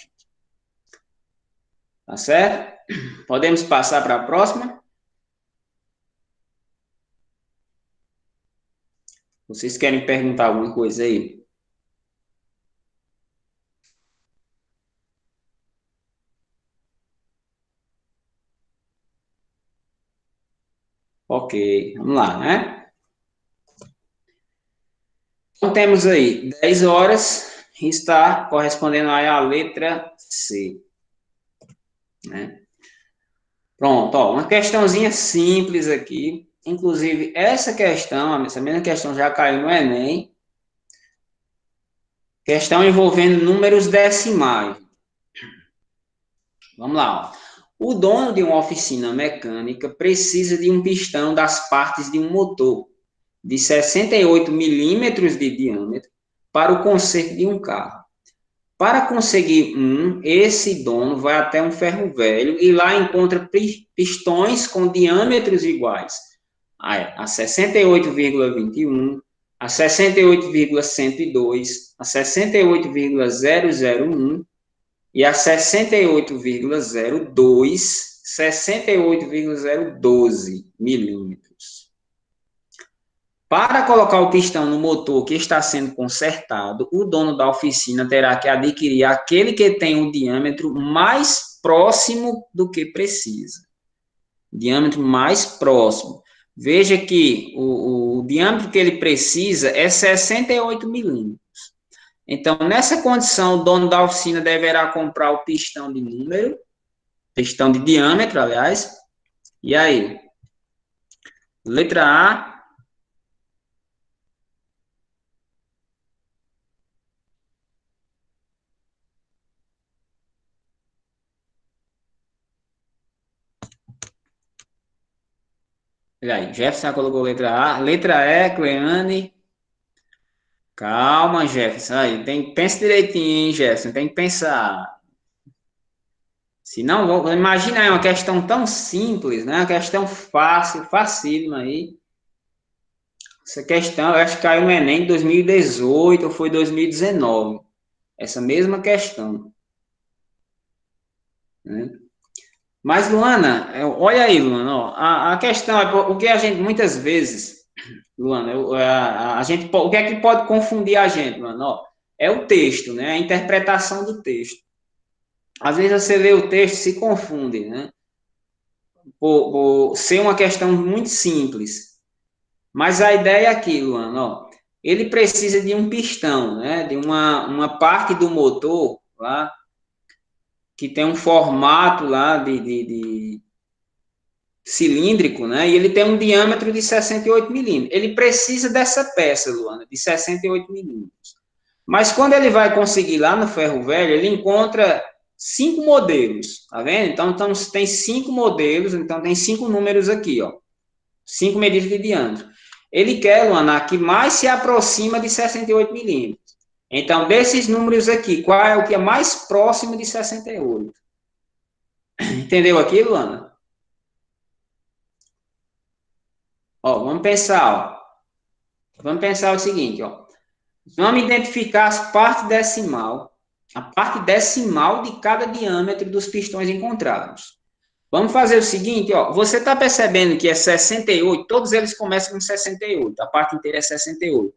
Speaker 1: Tá certo? Podemos passar para a próxima? Vocês querem perguntar alguma coisa aí? Ok, vamos lá, né? Então, temos aí 10 horas, está correspondendo aí à letra C. Né? Pronto, ó, uma questãozinha simples aqui. Inclusive, essa mesma questão já caiu no Enem. Questão envolvendo números decimais. Vamos lá, ó. O dono de uma oficina mecânica precisa de um pistão das partes de um motor de 68 milímetros de diâmetro para o conserto de um carro. Para conseguir esse dono vai até um ferro velho e lá encontra pistões com diâmetros iguais a 68,21, a 68,102, a 68,001 e a 68,02, 68,012 milímetros. Para colocar o pistão no motor que está sendo consertado, o dono da oficina terá que adquirir aquele que tem o diâmetro mais próximo do que precisa. Diâmetro mais próximo. Veja que o diâmetro que ele precisa é 68 milímetros. Então, nessa condição, o dono da oficina deverá comprar o pistão de número, pistão de diâmetro, aliás. E aí? Letra A. Olha aí, Jefferson colocou letra A. Letra E, Cleane. Calma, Jefferson. Aí, pensa direitinho, hein, Jefferson. Tem que pensar. Se não, imagina aí uma questão tão simples, né? Uma questão fácil, facílima aí. Essa questão, eu acho que caiu no Enem em 2018 ou foi 2019. Essa mesma questão. Né? Mas, Luana, olha aí, Luana, ó, a questão é o que a gente, muitas vezes, Luana, o que é que pode confundir a gente, Luana? Ó, é o texto, né? A interpretação do texto. Às vezes você lê o texto e se confunde, né? Por ser uma questão muito simples. Mas a ideia é aqui, Luana, ó, ele precisa de um pistão, né? De uma parte do motor lá, que tem um formato lá de cilíndrico, né? E ele tem um diâmetro de 68 milímetros. Ele precisa dessa peça, Luana, de 68 milímetros. Mas quando ele vai conseguir lá no ferro velho, ele encontra 5 modelos, tá vendo? Então tem 5 modelos, então tem 5 números aqui, ó. 5 medidas de diâmetro. Ele quer, Luana, que mais se aproxima de 68 milímetros. Então, desses números aqui, qual é o que é mais próximo de 68? Entendeu aqui, Luana? Ó, vamos pensar, ó. Vamos pensar o seguinte, ó. Vamos identificar as partes decimal, a parte decimal de cada diâmetro dos pistões encontrados. Vamos fazer o seguinte, ó. Você está percebendo que é 68, todos eles começam com 68, a parte inteira é 68.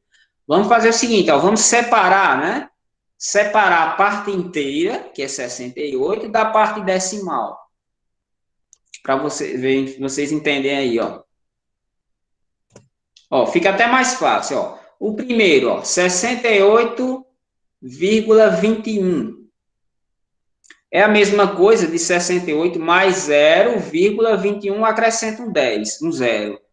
Speaker 1: Vamos fazer o seguinte, ó, vamos separar, né? Separar a parte inteira, que é 68, da parte decimal. Para vocês entenderem aí, ó. Ó, fica até mais fácil, ó. O primeiro, ó, 68,21. É a mesma coisa de 68 mais 0,21, acrescenta um 10, um 0.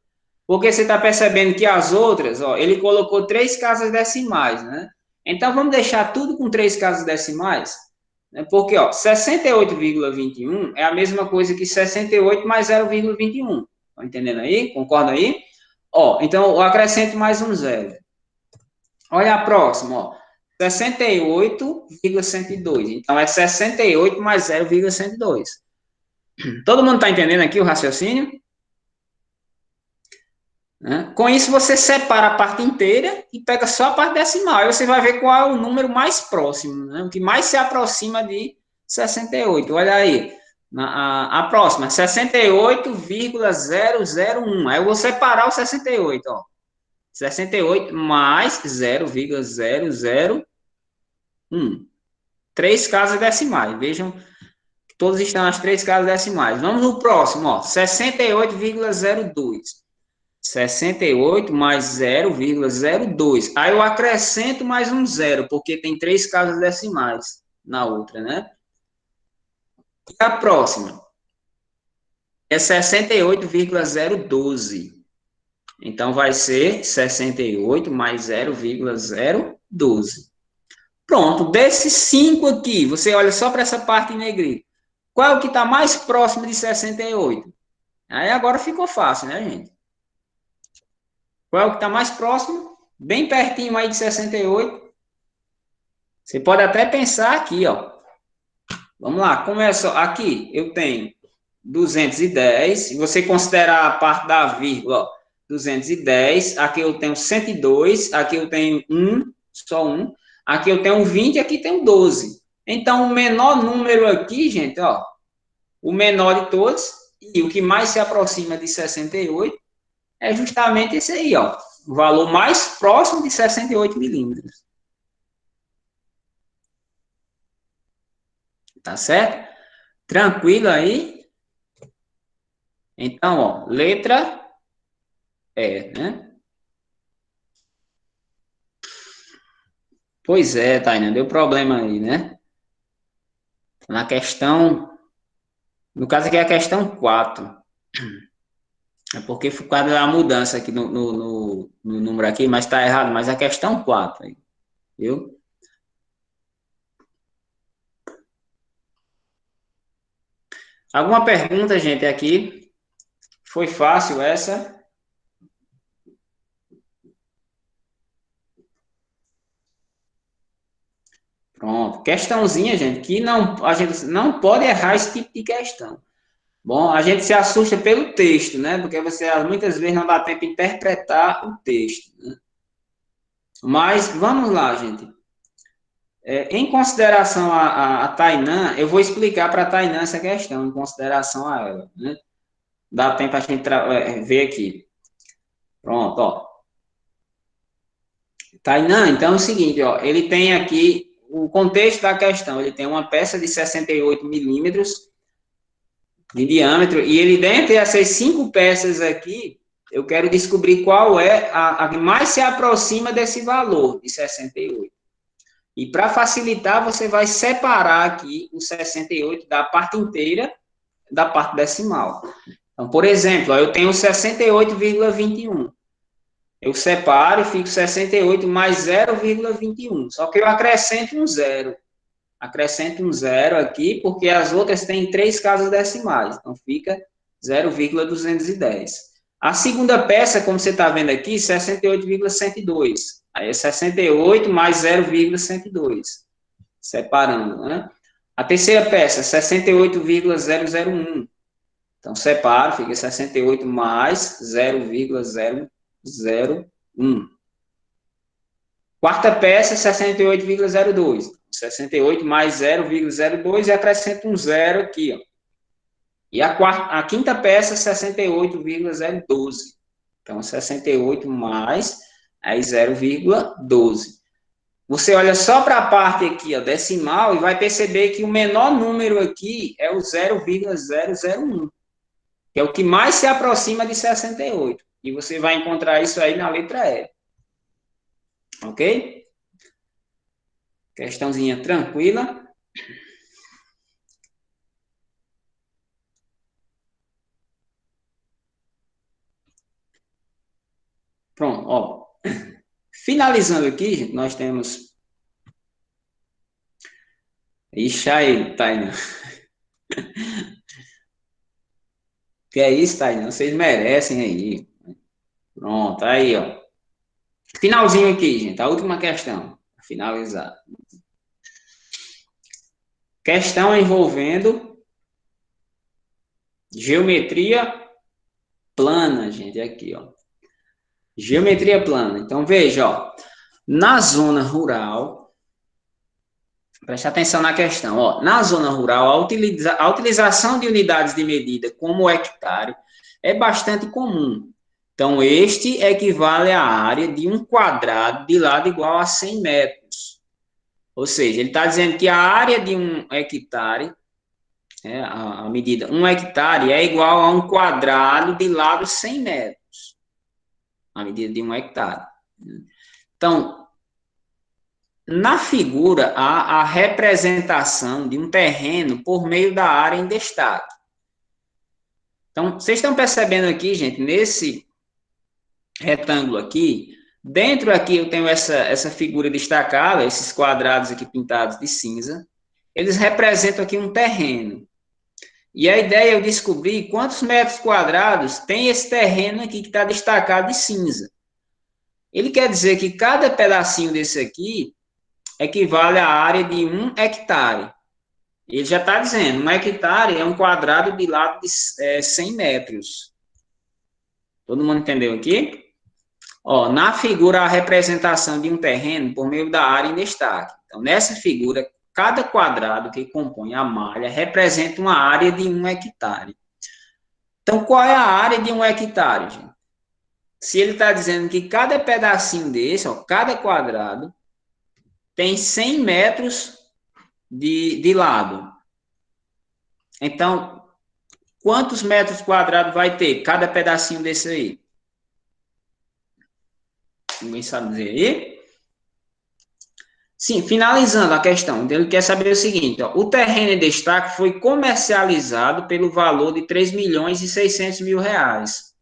Speaker 1: Porque você está percebendo que as outras, ó, ele colocou 3 casas decimais, né? Então, vamos deixar tudo com 3 casas decimais? Né? Porque, ó, 68,21 é a mesma coisa que 68 mais 0,21. Estão entendendo aí? Concorda aí? Ó, então, eu acrescento mais um 0. Olha a próxima, ó. 68,102. Então, é 68 mais 0,102. Todo mundo está entendendo aqui o raciocínio? Né? Com isso, você separa a parte inteira e pega só a parte decimal. Aí você vai ver qual é o número mais próximo, né? O que mais se aproxima de 68. Olha aí. A próxima, 68,001. Aí eu vou separar o 68, ó. 68 mais 0,001. 3 casas decimais. Vejam que todos estão nas 3 casas decimais. Vamos no próximo, ó. 68,02. 68 mais 0,02. Aí eu acrescento mais um 0, porque tem 3 casas decimais na outra, né? E a próxima é 68,012. Então, vai ser 68 mais 0,012. Pronto, desses 5 aqui, você olha só para essa parte em negrito. Qual é o que está mais próximo de 68? Aí agora ficou fácil, né, gente? Qual é o que está mais próximo? Bem pertinho aí de 68. Você pode até pensar aqui, ó. Vamos lá, começa aqui. Eu tenho 210. Se você considerar a parte da vírgula, ó, 210, aqui eu tenho 102, aqui eu tenho 1, só 1, aqui eu tenho 20, aqui tenho 12. Então, o menor número aqui, gente, ó, o menor de todos, e o que mais se aproxima de 68, é justamente esse aí, ó, o valor mais próximo de 68 milímetros. Tá certo? Tranquilo aí? Então, ó, letra E, né? Pois é, Tainá, deu problema aí, né? Na questão, no caso aqui é a questão 4. É porque foi por causa da mudança aqui no número aqui, mas tá errado, mas é a questão 4 aí, viu? Alguma pergunta, gente, aqui? Foi fácil essa? Pronto. Questãozinha, gente, que não, a gente não pode errar esse tipo de questão. Bom, a gente se assusta pelo texto, né? Porque você muitas vezes não dá tempo de interpretar o texto, né? Mas vamos lá, gente. Em consideração a Tainã, eu vou explicar para a Tainã essa questão, em consideração a ela, né? Dá tempo a gente ver aqui. Pronto, ó. Tainã, então é o seguinte, ó. Ele tem aqui o contexto da questão. Ele tem uma peça de 68 milímetros de diâmetro, e ele, dentre essas 5 peças aqui, eu quero descobrir qual é a que mais se aproxima desse valor de 68. E para facilitar, você vai separar aqui o 68 da parte inteira da parte decimal. Então, por exemplo, eu tenho 68,21. Eu separo e fico 68 mais 0,21. Só que eu acrescento um zero. Acrescento um zero aqui, porque as outras têm 3 casas decimais. Então, fica 0,210. A segunda peça, como você está vendo aqui, 68,102. Aí é 68 mais 0,102. Separando, né? A terceira peça, 68,001. Então, separo, fica 68 mais 0,001. Quarta peça, 68,02. 68 mais 0,02 e acrescento um zero aqui, ó. E a quinta peça, 68,012. Então, 68 mais aí 0,12. Você olha só para a parte aqui, ó, decimal, e vai perceber que o menor número aqui é o 0,001, que é o que mais se aproxima de 68. E você vai encontrar isso aí na letra E. Ok? Questãozinha tranquila. Pronto, ó. Finalizando aqui, gente, nós temos... Ixi, aí, Tainá. Que é isso, Tainá? Vocês merecem aí. Pronto, aí, ó. Finalzinho aqui, gente. A última questão. Finalizar. Questão envolvendo geometria plana, gente. Aqui, ó. Geometria plana. Então, veja, ó. Na zona rural, preste atenção na questão, ó. Na zona rural, a utilização de unidades de medida como o hectare é bastante comum. Então, este equivale à área de um quadrado de lado igual a 100 metros. Ou seja, ele está dizendo que a área de um hectare, a medida 1 hectare, é igual a um quadrado de lado 100 metros. A medida de 1 hectare. Então, na figura, há a representação de um terreno por meio da área em destaque. Então, vocês estão percebendo aqui, gente, nesse retângulo aqui, dentro aqui eu tenho essa figura destacada, esses quadrados aqui pintados de cinza, eles representam aqui um terreno. E a ideia é eu descobrir quantos metros quadrados tem esse terreno aqui que está destacado de cinza. Ele quer dizer que cada pedacinho desse aqui equivale à área de 1 hectare. Ele já está dizendo, 1 hectare é um quadrado de lado de 100 metros. Todo mundo entendeu aqui? Ó, na figura, a representação de um terreno por meio da área em destaque. Então, nessa figura, cada quadrado que compõe a malha representa uma área de 1 hectare. Então, qual é a área de 1 hectare, gente? Se ele está dizendo que cada pedacinho desse, ó, cada quadrado, tem 100 metros de lado. Então, quantos metros quadrados vai ter cada pedacinho desse aí? Ninguém sabe dizer aí? Sim, finalizando a questão, ele quer saber o seguinte, ó, o terreno em destaque foi comercializado pelo valor de 3.600.000 reais.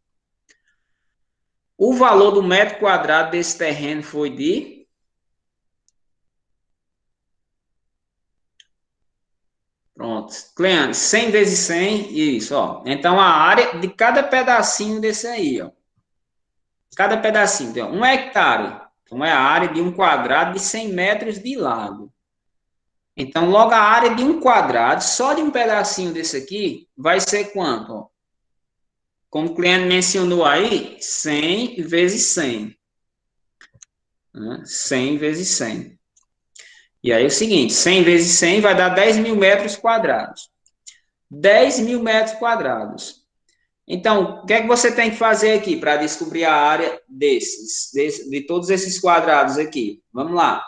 Speaker 1: O valor do metro quadrado desse terreno foi de... Pronto, Cleane, 100 vezes 100, isso, ó. Então, a área de cada pedacinho desse aí, ó. Cada pedacinho, então, 1 hectare. Então, é a área de um quadrado de 100 metros de lado. Então, logo a área de um quadrado, só de um pedacinho desse aqui, vai ser quanto? Ó? Como o cliente mencionou aí, 100 vezes 100. Né? 100 vezes 100. E aí é o seguinte, 100 vezes 100 vai dar 10.000 metros quadrados. 10.000 metros quadrados. Então, o que é que você tem que fazer aqui para descobrir a área de todos esses quadrados aqui? Vamos lá.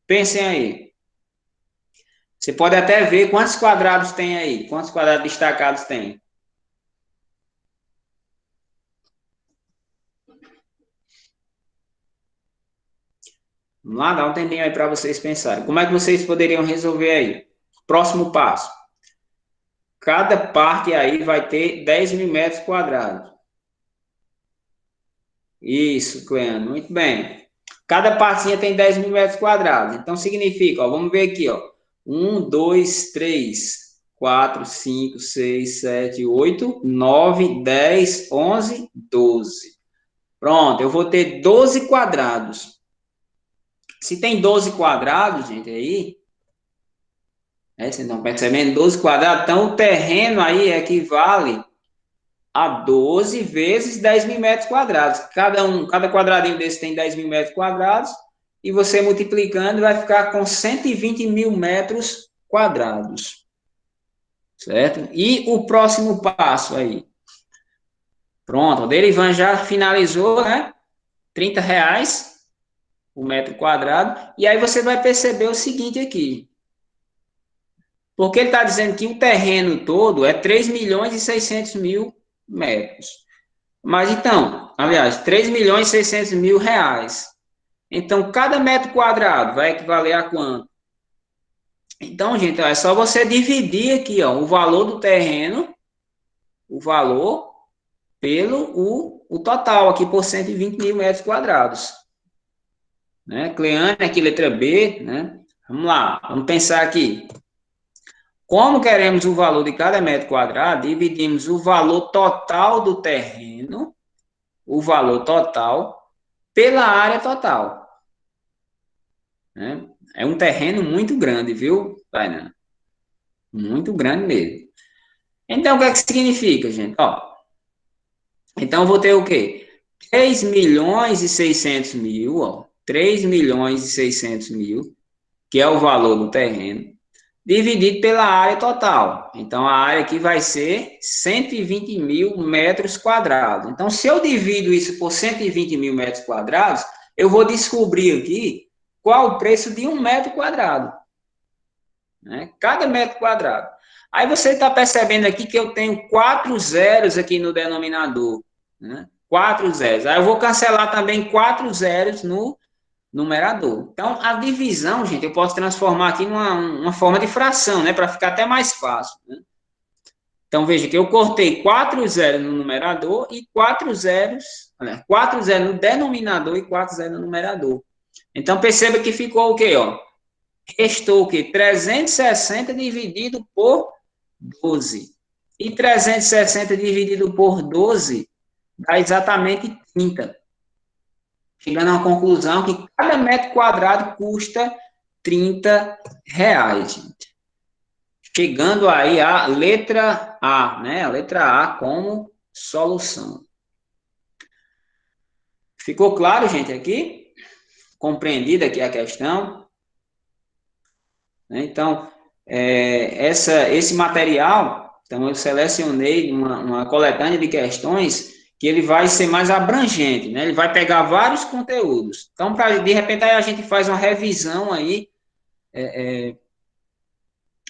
Speaker 1: Pensem aí. Você pode até ver quantos quadrados tem aí. Quantos quadrados destacados tem? Vamos lá, dá um tempinho aí para vocês pensarem. Como é que vocês poderiam resolver aí? Próximo passo. Cada parte aí vai ter 10.000 metros quadrados. Isso, Cleano, muito bem. Cada partezinha tem 10.000 metros quadrados. Então, significa, ó, vamos ver aqui, ó. 1, 2, 3, 4, 5, 6, 7, 8, 9, 10, 11, 12. Pronto, eu vou ter 12 quadrados. Se tem 12 quadrados, gente, aí... Vocês estão percebendo? 12 quadrados. Então, o terreno aí equivale a 12 vezes 10.000 metros quadrados. Cada quadradinho desse tem 10.000 metros quadrados, e você multiplicando vai ficar com 120.000 metros quadrados. Certo? E o próximo passo aí? Pronto, o Derivan já finalizou, né? R$ 30 o metro quadrado. E aí você vai perceber o seguinte aqui. Porque ele está dizendo que o terreno todo é 3.600.000 metros. Mas então, aliás, 3.600.000 reais. Então, cada metro quadrado vai equivaler a quanto? Então, gente, é só você dividir aqui, ó, o valor do terreno, o valor, pelo o total aqui por 120.000 metros quadrados. Né? Cleane, aqui letra B, né? Vamos lá, vamos pensar aqui. Como queremos o valor de cada metro quadrado, dividimos o valor total do terreno, o valor total, pela área total. Né? É um terreno muito grande, viu, Tainá? Muito grande mesmo. Então, o que é que significa, gente? Ó, então, eu vou ter o quê? 3.600.000, ó, 3.600.000, que é o valor do terreno, dividido pela área total. Então, a área aqui vai ser 120.000 metros quadrados. Então, se eu divido isso por 120.000 metros quadrados, eu vou descobrir aqui qual o preço de 1 metro quadrado. Né? Cada metro quadrado. Aí você está percebendo aqui que eu tenho 4 zeros aqui no denominador. Né? 4 zeros. Aí eu vou cancelar também 4 zeros no numerador. Então, a divisão, gente, eu posso transformar aqui numa forma de fração, né? Para ficar até mais fácil. Né? Então, veja que eu cortei 4 zeros no numerador e 4 zeros no denominador e 4 zeros no numerador. Então, perceba que ficou o quê? Ó? Restou o quê? 360 dividido por 12. E 360 dividido por 12 dá exatamente 30. Chegando a uma conclusão que cada metro quadrado custa R$ 30, gente. Chegando aí a letra A, né? A letra A como solução. Ficou claro, gente, aqui? Compreendida aqui a questão? Então, esse material, então eu selecionei uma coletânea de questões que ele vai ser mais abrangente, né? Ele vai pegar vários conteúdos. Então, de repente, aí a gente faz uma revisão aí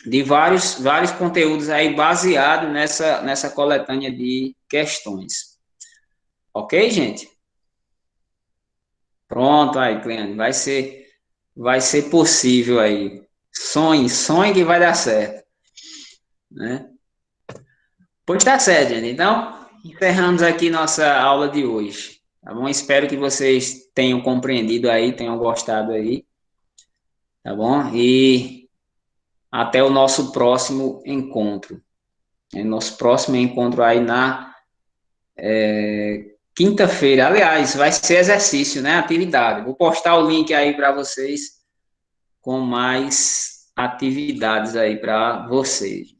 Speaker 1: de vários conteúdos aí baseado nessa coletânea de questões. Ok, gente? Pronto, aí, Cleane, vai ser possível aí. Sonhe que vai dar certo, né? Pois tá certo, gente. Então, encerramos aqui nossa aula de hoje, tá bom? Espero que vocês tenham compreendido aí, tenham gostado aí, tá bom? E até o nosso próximo encontro. Nosso próximo encontro aí na quinta-feira. Aliás, vai ser exercício, né? Atividade. Vou postar o link aí para vocês com mais atividades aí para vocês.